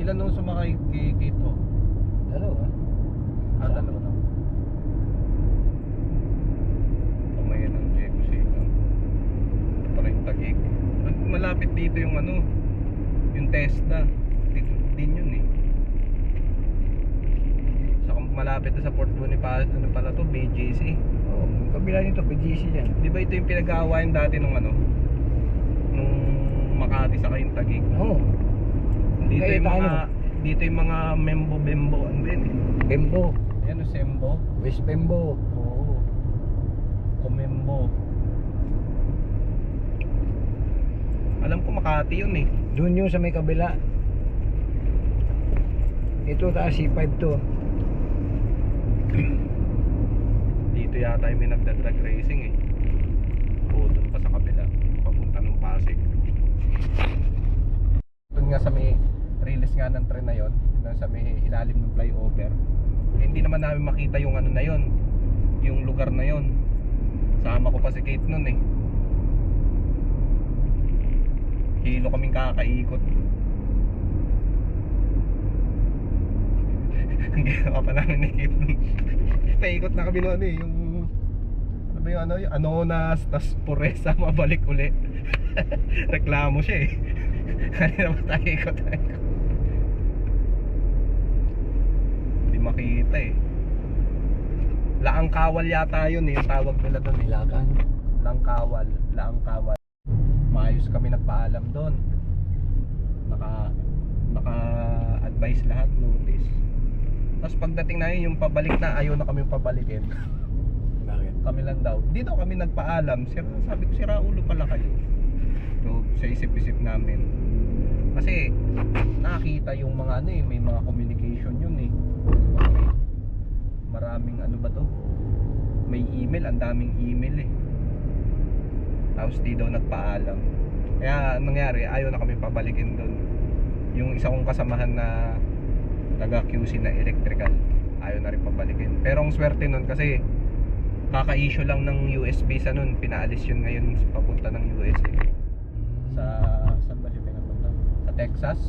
Ilan nung sumakay kay Kito? Dalawa. Dalawa lang. Pamayan ng Diego Sica. Ito pala yung Taguig. Malapit dito yung ano, yung Tesla. Dito din yun eh. Saka malapit na sa Port Bonifacio, ano pala to, BGC. Oo, yung kabila nito, PGC yan. Di ba ito yung pinag-aawayan dati nung ano? Nung Makati sa kayong Taguig. Oo. Dito Kaya yung mga, tayo. dito yung mga Membo, ano ba yun eh? Bembo. Ayan o, Sembo. West Bembo. Oo. Kumembo. Alam ko Makati yun eh. Doon yung sa may kabila. Ito taas C5 to. Dito yata yung may nagda-drag racing eh. O doon pa sa kabila. Papunta ng Pasig. Doon nga sa may release nga ng tren na yon, sa may ilalim ng flyover. Eh, hindi naman namin makita yung ano na yon, yung lugar na yon. Sama ko pa si Kate nun eh. Kilo kaming kakaikot. Ang ginawa pa namin ni Kate nun. Paikot na kami nun eh, yung ano ba yung ano, yung Anonas, tas Puresa, mabalik uli. Reklamo siya eh. Kanina ba tayo ikot? Hindi makita eh. Laang Kawal yata yun eh, yung tawag nila doon eh. Ilakan. Laang Kawal. Maayos kami nagpaalam doon. Naka-advise lahat, notice. Tapos pagdating na yun, yung pabalik na, ayaw na kami pabalikin. Bakit? Kami lang daw. Di daw kami nagpaalam. Sabi ko, sira ulo pala kayo. So, sa isip-isip namin. Kasi, nakakita yung mga ano eh, may mga communication yun eh. Okay. Maraming ano ba to? May email, ang daming email eh. Tapos di daw nagpaalam. Kaya nangyari, ayaw na kami pabalikin doon. Yung isa kong kasamahan na taga QC na electrical, ayaw na rin pabalikin. Pero ang swerte nun kasi kaka-issue lang ng US visa nun. Pinaalis yun ngayon papunta ng USA. Saan ba siya pinapunta? Sa Texas.